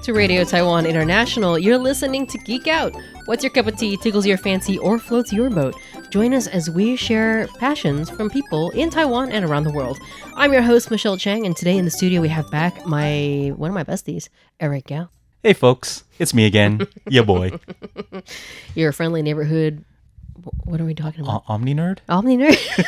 back to Radio Taiwan International. You're listening to Geek Out. What's your cup of tea, tickles your fancy, or floats your boat? Join us as we share passions from people in Taiwan and around the world. I'm your host, Michelle Chang, and today in the studio we have back one of my besties, Eric Gao. Hey folks, it's me again, ya boy. Your friendly neighborhood, what are we talking about? Omni Nerd? Omni Nerd?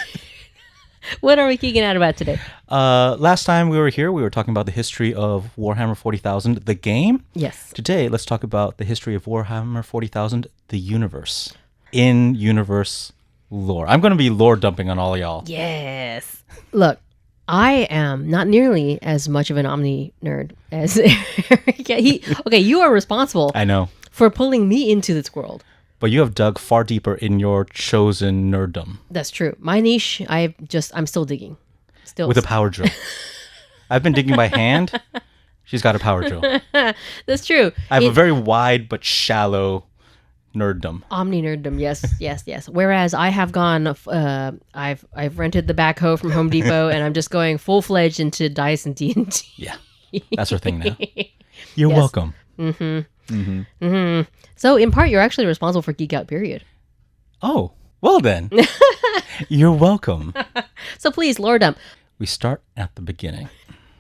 What are we geeking out about today? Last time we were here, we were talking about the history of Warhammer 40,000, the game. Yes. Today, let's talk about the history of Warhammer 40,000, the universe. In-universe lore. I'm going to be lore dumping on all y'all. Yes. Look, I am not nearly as much of an Omni nerd as Eric. Okay, you are responsible. I know. For pulling me into this world. But you have dug far deeper in your chosen nerddom. That's true. My niche, I'm still digging. With a power drill. I've been digging by hand. She's got a power drill. That's true. I have a very wide but shallow nerddom. Omni nerddom, yes. Whereas I have gone, I've rented the backhoe from Home Depot, and I'm just going full fledged into dice and D&D. Yeah, that's her thing now. You're welcome. So in part, you're actually responsible for Geek Out, period. Oh, well then. You're welcome. So please, lore dump. We start at the beginning.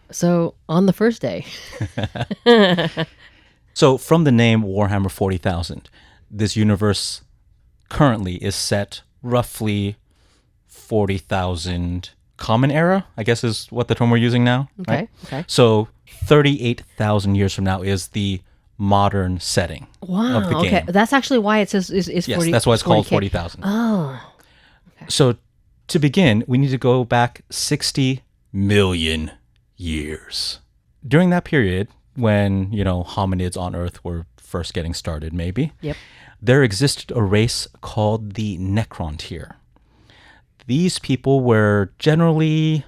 So on the first day. So from the name Warhammer 40,000, this universe currently is set roughly 40,000 Common Era, I guess is what the term we're using now. Okay, right? okay. So 38,000 years from now is the modern setting of the game. Okay. That's actually why it says is 40. Yes, that's why it's called 40,000. Oh. Okay. So to begin, we need to go back 60 million years. During that period, when, hominids on Earth were first getting started, maybe, there existed a race called the Necrontyr. These people were generally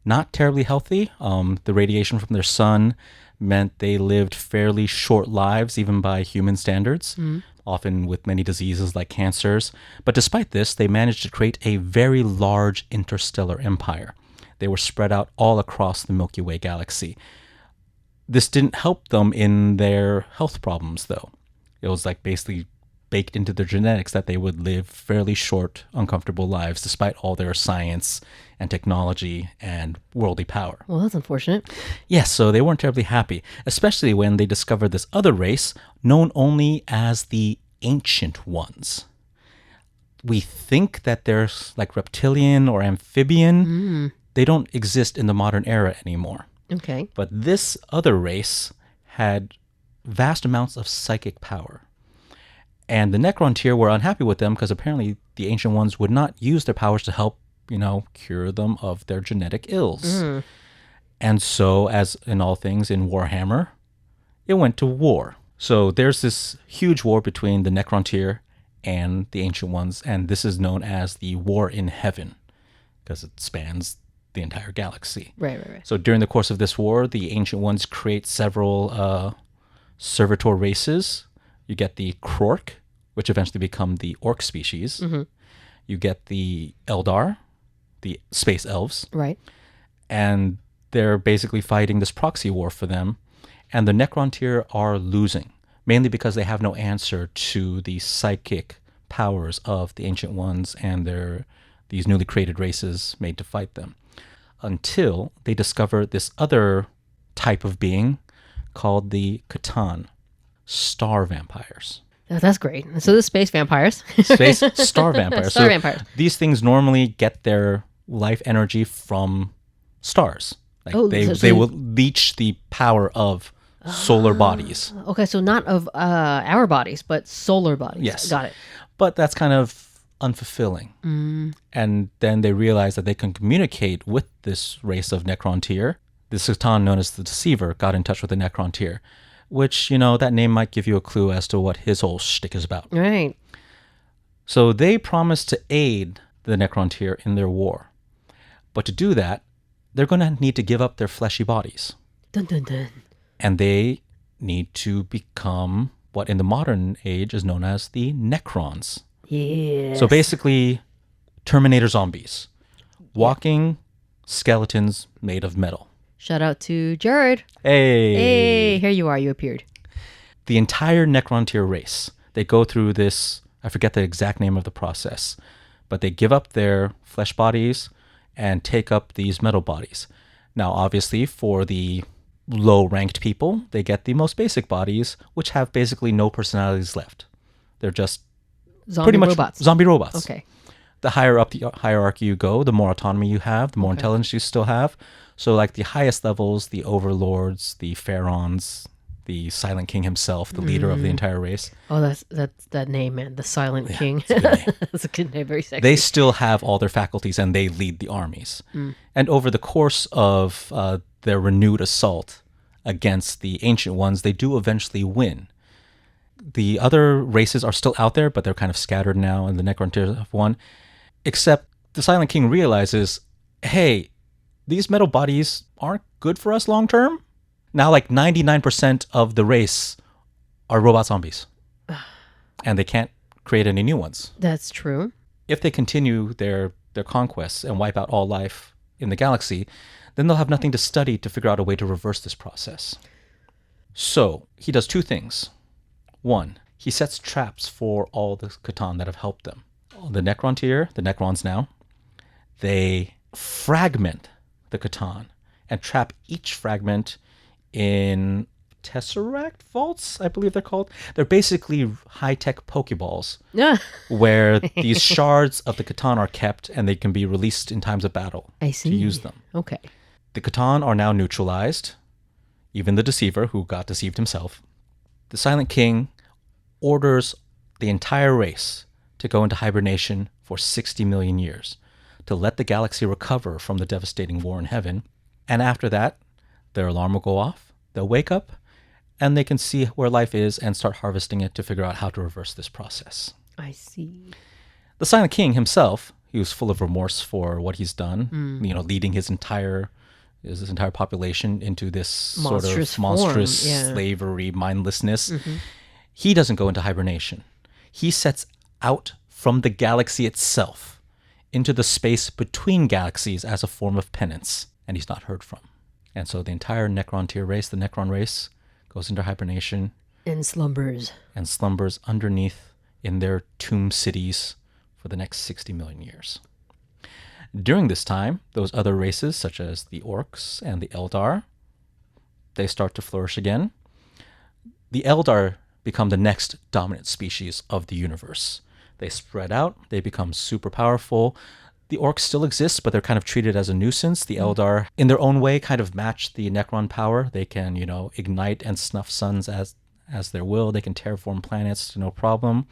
not terribly healthy. The radiation from their sun meant they lived fairly short lives, even by human standards, often with many diseases like cancers. But despite this, they managed to create a very large interstellar empire. They were spread out all across the Milky Way galaxy. This didn't help them in their health problems, though. It was like basically baked into their genetics that they would live fairly short, uncomfortable lives despite all their science and technology and worldly power. Well, that's unfortunate. Yes, so they weren't terribly happy, especially when they discovered this other race known only as the Ancient Ones. We think that they're like reptilian or amphibian. They don't exist in the modern era anymore. Okay. But this other race had vast amounts of psychic power. And the Necrontyr were unhappy with them because apparently the Ancient Ones would not use their powers to help, cure them of their genetic ills. And so, as in all things in Warhammer, it went to war. So there's this huge war between the Necrontyr and the Ancient Ones, and this is known as the War in Heaven because it spans the entire galaxy. Right. So during the course of this war, the Ancient Ones create several servitor races. You get the Krork, which eventually become the Orc species. You get the Eldar, the space elves. Right. And they're basically fighting this proxy war for them. And the Necrontyr are losing, mainly because they have no answer to the psychic powers of the Ancient Ones and these newly created races made to fight them. Until they discover this other type of being called the Catan, star vampires. Oh, that's great. So the space vampires. Space star vampires. Star vampires. These things normally get their life energy from stars. Like they will leech the power of solar bodies. Okay, so not of our bodies, but solar bodies. Yes. Got it. But that's kind of unfulfilling. And then they realize that they can communicate with this race of Necrontyr. This Catan, known as the Deceiver, got in touch with the Necrontyr, which, that name might give you a clue as to what his whole shtick is about. Right. So they promised to aid the Necrontyr in their war. But to do that, they're going to need to give up their fleshy bodies. Dun, dun, dun. And they need to become what in the modern age is known as the Necrons. Yes. So basically, Terminator zombies. Walking skeletons made of metal. Shout out to Jared. Hey. Hey, here you are. You appeared. The entire Necrontyr race, they go through this, I forget the exact name of the process, but they give up their flesh bodies and take up these metal bodies. Now, obviously, for the low-ranked people, they get the most basic bodies, which have basically no personalities left. They're just pretty much robots. zombie robots. Okay. The higher up the hierarchy you go, the more autonomy you have, the more intelligence you still have. So like the highest levels, the overlords, the pharaons, the Silent King himself, the leader of the entire race. Oh, that's that name, man. The Silent King. It's a good name. That's a good name. Very sexy. They still have all their faculties and they lead the armies. And over the course of their renewed assault against the ancient ones, they do eventually win. The other races are still out there, but they're kind of scattered now, and the Necrontyrs have won. Except the Silent King realizes, hey, these metal bodies aren't good for us long term. Now, like 99% of the race are robot zombies, and they can't create any new ones. That's true. If they continue their conquests and wipe out all life in the galaxy, then they'll have nothing to study to figure out a way to reverse this process. So he does two things. One, he sets traps for all the Catan that have helped them. The Necrontyr, the Necrons now, they fragment the Catan and trap each fragment in Tesseract vaults, I believe they're called. They're basically high-tech Pokeballs where these shards of the Catan are kept and they can be released in times of battle I see. to use them. Okay. The Catan are now neutralized, even the Deceiver, who got deceived himself. The Silent King orders the entire race to go into hibernation for 60 million years to let the galaxy recover from the devastating war in heaven. And after that, their alarm will go off, they'll wake up, and they can see where life is and start harvesting it to figure out how to reverse this process. I see. The Silent King himself, he was full of remorse for what he's done, leading his entire population into this Monstrous sort of monstrous form, yeah. slavery, mindlessness. He doesn't go into hibernation. He sets out from the galaxy itself into the space between galaxies as a form of penance, and he's not heard from. And so the entire Necrontyr race, the Necron race, goes into hibernation And slumbers. and slumbers underneath in their tomb cities for the next 60 million years. During this time, those other races, such as the Orcs and the Eldar, they start to flourish again. The Eldar become the next dominant species of the universe. They spread out, they become super powerful. The Orcs still exist, but they're kind of treated as a nuisance. The Eldar, in their own way, kind of match the Necron power. They can, ignite and snuff suns as their will. They can terraform planets no problem.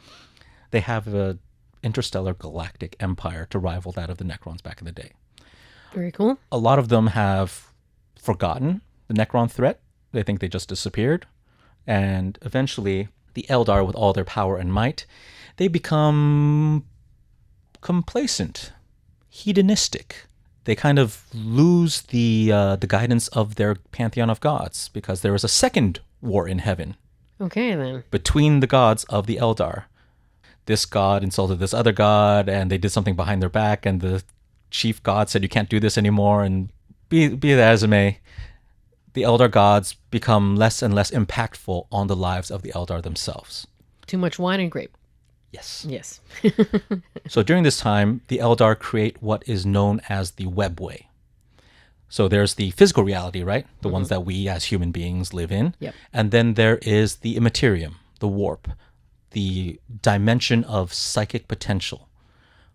They have a interstellar galactic empire to rival that of the Necrons back in the day. Very cool. A lot of them have forgotten the Necron threat. They think they just disappeared. And eventually, the Eldar, with all their power and might, they become complacent, hedonistic. They kind of lose the guidance of their pantheon of gods because there is a second war in heaven Okay, then. between the gods of the Eldar. This god insulted this other god, and they did something behind their back, and the chief god said, you can't do this anymore, and be that as it may, the Eldar gods become less and less impactful on the lives of the Eldar themselves. Too much wine and grape. Yes. Yes. So during this time, the Eldar create what is known as the Webway. So there's the physical reality, right? The ones that we as human beings live in. Yep. And then there is the immaterium, the warp, the dimension of psychic potential,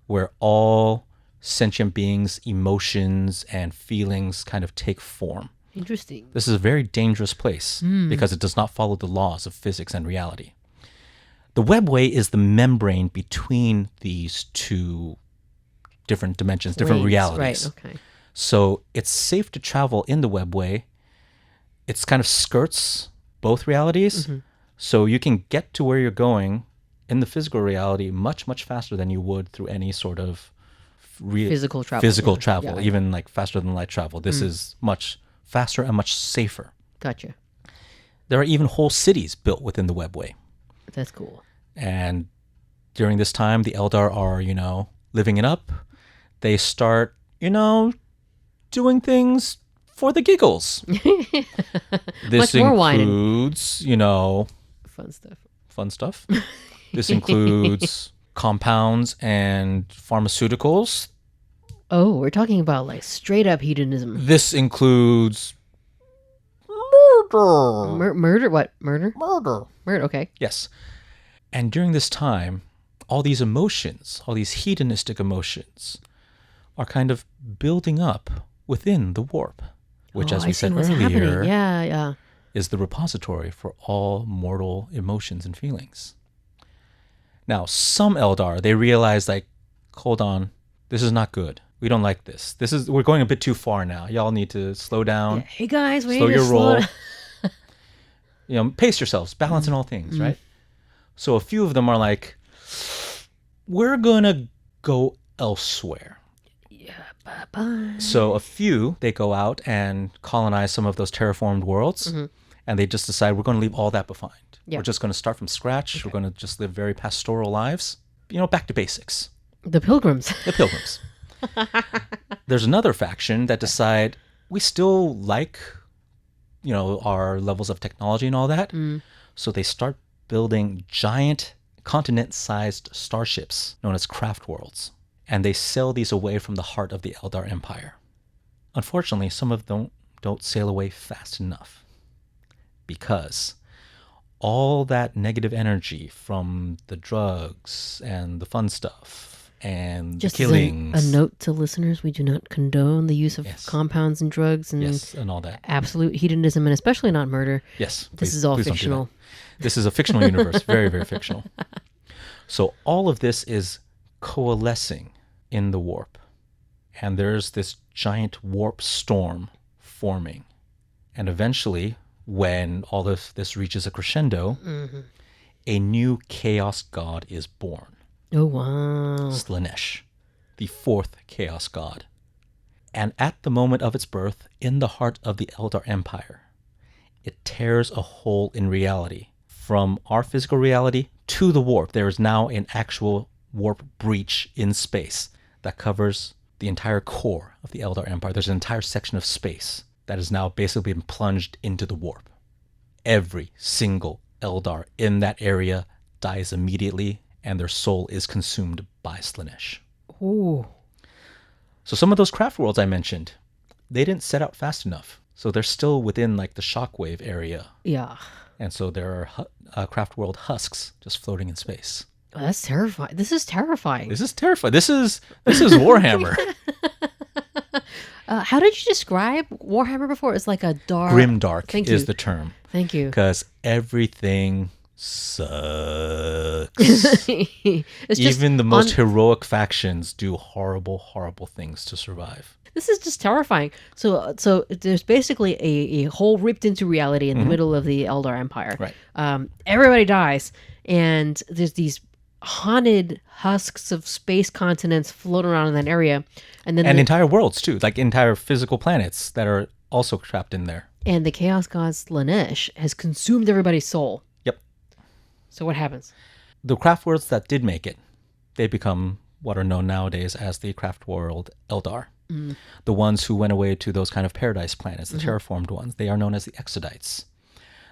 where all sentient beings' emotions and feelings kind of take form. Interesting. This is a very dangerous place because it does not follow the laws of physics and reality. The Webway is the membrane between these two different dimensions, different Lanes, realities. Right, okay. So it's safe to travel in the Webway. It's kind of skirts both realities. So you can get to where you're going in the physical reality much, much faster than you would through any sort of Physical travel. physical Yeah. travel, Yeah. even like faster than light travel. This is much faster and much safer. Gotcha. There are even whole cities built within the Webway. That's cool. And during this time, the Eldar are, living it up. They start, doing things for the giggles. This Much more wine and includes, fun stuff. fun stuff. This includes compounds and pharmaceuticals. Oh, we're talking about like straight up hedonism. This includes murder. Murder? What? Murder? Murder. Murder, okay. Yes. And during this time, all these emotions, all these hedonistic emotions, are kind of building up within the warp, which, as I we see said what's earlier, happening. Yeah. is the repository for all mortal emotions and feelings. Now, some Eldar, they realize, like, hold on, this is not good. We don't like this. We're going a bit too far now. Y'all need to slow down. Yeah. Hey guys, we Slow need to your slow roll. down. Pace yourselves, balance in all things, right? So a few of them are like, we're gonna go elsewhere. Yeah, bye-bye. So a few, they go out and colonize some of those terraformed worlds, and they just decide we're going to leave all that behind. Yeah. We're just going to start from scratch. Okay. We're going to just live very pastoral lives. Back to basics. The Pilgrims. The Pilgrims. There's another faction that decide we still like, our levels of technology and all that. So they start building giant continent-sized starships known as craft worlds. And they sail these away from the heart of the Eldar Empire. Unfortunately, some of them don't sail away fast enough. Because all that negative energy from the drugs and the fun stuff and Just the killings. As a note to listeners, we do not condone the use of Yes. compounds and drugs and and all that. absolute hedonism, and especially not murder. Yes. This is all please don't do fictional. that. This is a fictional universe. Very, very fictional. So all of this is coalescing in the warp. And there's this giant warp storm forming. And eventually, when all of this reaches a crescendo, a new chaos god is born. Oh, wow. Slaanesh, the fourth chaos god. And at the moment of its birth, in the heart of the Eldar Empire, it tears a hole in reality. From our physical reality to the warp, there is now an actual warp breach in space that covers the entire core of the Eldar Empire. There's an entire section of space that has now basically been plunged into the warp. Every single Eldar in that area dies immediately, and their soul is consumed by Slaanesh. Ooh. So some of those craft worlds I mentioned, they didn't set out fast enough. So they're still within like the shockwave area. Yeah. And so there are craft world husks just floating in space. Oh, that's terrifying. This is terrifying. This is terrifying. This is Warhammer. How did you describe Warhammer before? It's like a dark... Grimdark Thank is you. the term. Thank you. Because everything sucks. It's just Even the most heroic factions do horrible, horrible things to survive. This is just terrifying. So there's basically a hole ripped into reality in the middle of the Eldar Empire. Right. Everybody dies, and there's these haunted husks of space continents floating around in that area, and then entire worlds too, like entire physical planets that are also trapped in there. And the Chaos God Slaanesh has consumed everybody's soul. Yep. So what happens? The craft worlds that did make it, they become what are known nowadays as the craft world Eldar. The ones who went away to those kind of paradise planets, the terraformed ones, they are known as the Exodites.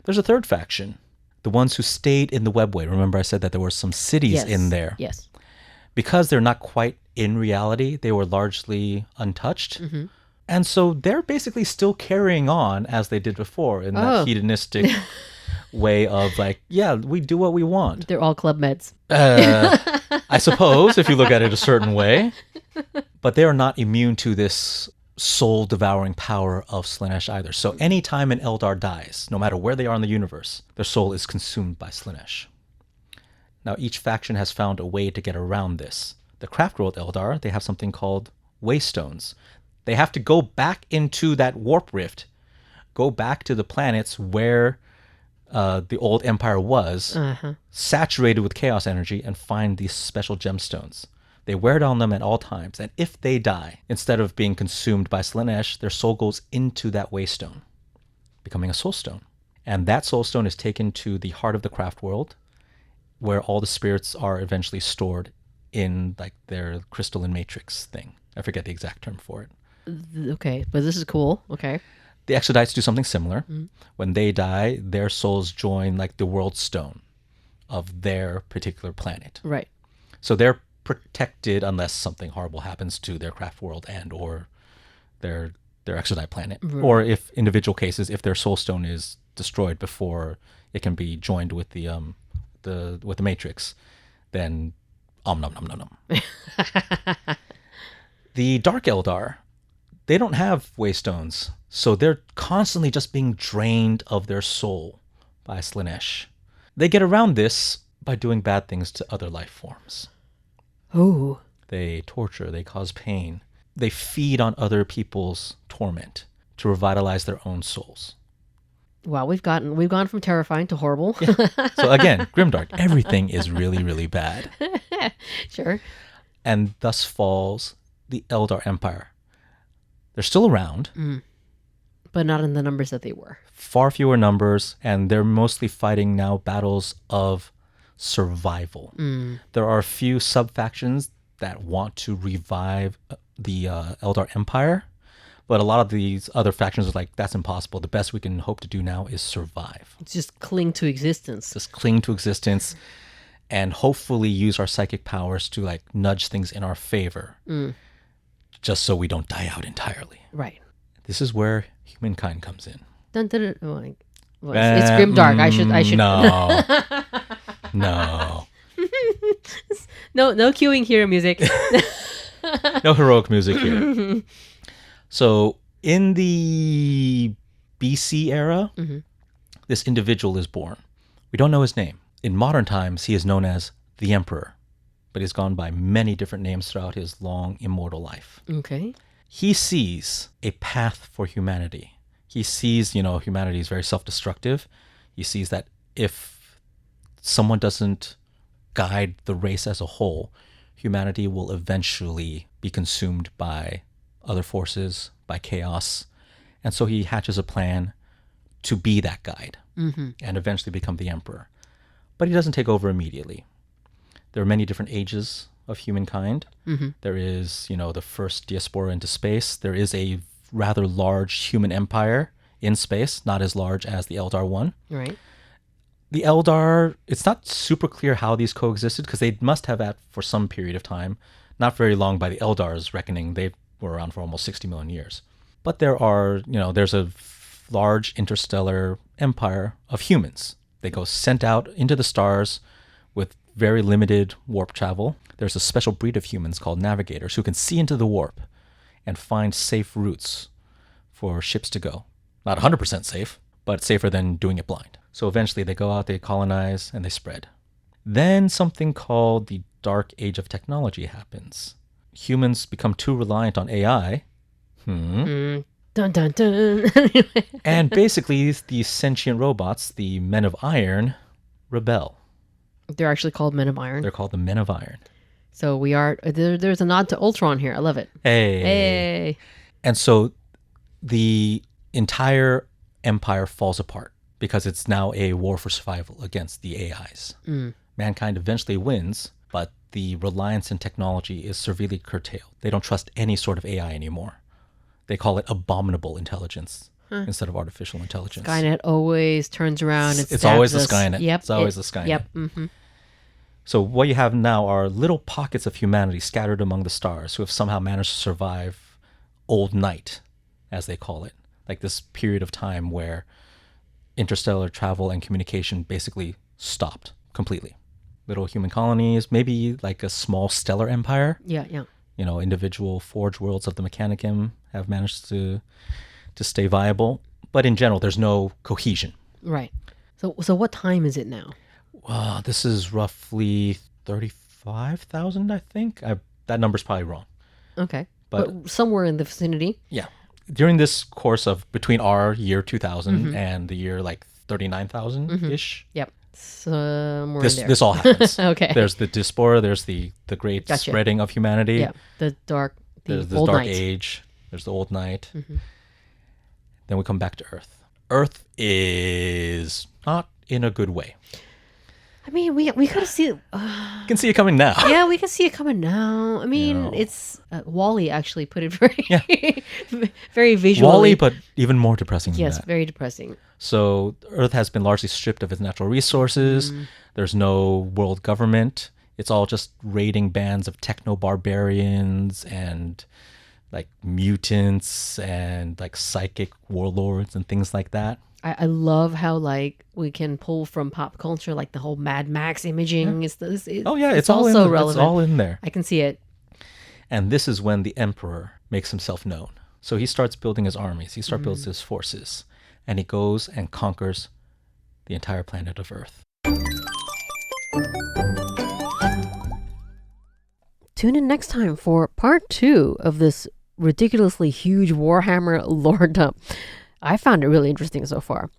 There's a third faction, the ones who stayed in the webway. Remember I said that there were some cities in there. Yes. Because they're not quite in reality, they were largely untouched. And so they're basically still carrying on as they did before in that hedonistic way of like, yeah, we do what we want. They're all club meds. I suppose, if you look at it a certain way. But they are not immune to this soul-devouring power of Slaanesh either. So anytime an Eldar dies, no matter where they are in the universe, their soul is consumed by Slaanesh. Now, each faction has found a way to get around this. The Craftworld Eldar, they have something called Waystones. They have to go back into that warp rift, go back to the planets where the old empire was, saturated with chaos energy, and find these special gemstones. They wear it on them at all times, and if they die, instead of being consumed by Slaanesh, their soul goes into that Waystone, becoming a soul stone. And that soul stone is taken to the heart of the craft world, where all the spirits are eventually stored in like their crystalline matrix thing. I forget the exact term for it. Okay, but this is cool. Okay. The Exodites do something similar. When they die, their souls join like the world stone of their particular planet. Right. So they're protected unless something horrible happens to their craft world and or their Exodite planet. Or if individual cases, if their soul stone is destroyed before it can be joined with the matrix, then nom nom nom nom. The Dark Eldar, they don't have waystones, so they're constantly just being drained of their soul by Slanesh. They get around this by doing bad things to other life forms. Oh. They torture, they cause pain. They feed on other people's torment to revitalize their own souls. Wow, we've gone from terrifying to horrible. So again, grimdark, everything is really, really bad. Sure. And thus falls the Eldar Empire. They're still around. But not in the numbers that they were. Far fewer numbers, and they're mostly fighting now battles of survival. There are a few sub-factions that want to revive the Eldar Empire, but a lot of these other factions are like, that's impossible. The best we can hope to do now is survive. Just cling to existence. Just cling to existence and hopefully use our psychic powers to like nudge things in our favor, just so we don't die out entirely. Right. This is where humankind comes in. Dun, dun, dun. Oh, well, it's grimdark. I should. No. No. No queuing here, music. No heroic music here. So in the BC era, this individual is born. We don't know his name. In modern times, he is known as the Emperor, but he's gone by many different names throughout his long, immortal life. Okay. He sees a path for humanity. He sees, humanity is very self-destructive. He sees that if someone doesn't guide the race as a whole, humanity will eventually be consumed by other forces, by chaos. And so he hatches a plan to be that guide and eventually become the emperor. But he doesn't take over immediately. There are many different ages of humankind. There is, the first diaspora into space. There is a rather large human empire in space, not as large as the Eldar one. Right. The Eldar, it's not super clear how these coexisted because they must have for some period of time, not very long by the Eldar's reckoning. They were around for almost 60 million years. But there's a large interstellar empire of humans. They go sent out into the stars with very limited warp travel. There's a special breed of humans called navigators who can see into the warp and find safe routes for ships to go. Not 100% safe, but safer than doing it blind. So eventually they go out, they colonize, and they spread. Then something called the Dark Age of Technology happens. Humans become too reliant on AI. Dun dun dun. And basically these sentient robots, the Men of Iron, rebel. They're actually called Men of Iron. They're called the Men of Iron. So we are, there's a nod to Ultron here. I love it. Hey. And so the entire empire falls apart because it's now a war for survival against the AIs. Mankind eventually wins, but the reliance in technology is severely curtailed. They don't trust any sort of AI anymore. They call it abominable intelligence instead of artificial intelligence. Skynet always turns around and It's always the stabs us. Skynet. Yep, It's always the Skynet. Yep. So what you have now are little pockets of humanity scattered among the stars who have somehow managed to survive old night, as they call it. Like this period of time where interstellar travel and communication basically stopped completely. Little human colonies, maybe like a small stellar empire. Yeah. Individual forge worlds of the Mechanicum have managed to stay viable. But in general, there's no cohesion. Right. So what time is it now? This is roughly 35,000, I think. That number's probably wrong. Okay. But somewhere in the vicinity. Yeah. During this course of between our year 2000 and the year like 39,000-ish. Yep. Somewhere in there. This all happens. Okay. There's the diaspora, there's the great spreading of humanity. Yeah. The There's old dark night. age. There's the old night. Then we come back to Earth. Earth is not in a good way. I mean, we gotta see. You can see it coming now. Yeah, we can see it coming now. I mean, it's Wall-E actually put it very, very visually. Wall-E, but even more depressing than yes, that. very depressing. So Earth has been largely stripped of its natural resources. There's no world government. It's all just raiding bands of techno-barbarians and like mutants and like psychic warlords and things like that. I love how like we can pull from pop culture, like the whole Mad Max imaging. It's It's also all relevant. It's all in there. I can see it. And this is when the emperor makes himself known. So he starts building his armies. He starts building his forces, and he goes and conquers the entire planet of Earth. Tune in next time for part 2 of this ridiculously huge Warhammer lore dump. I found it really interesting so far.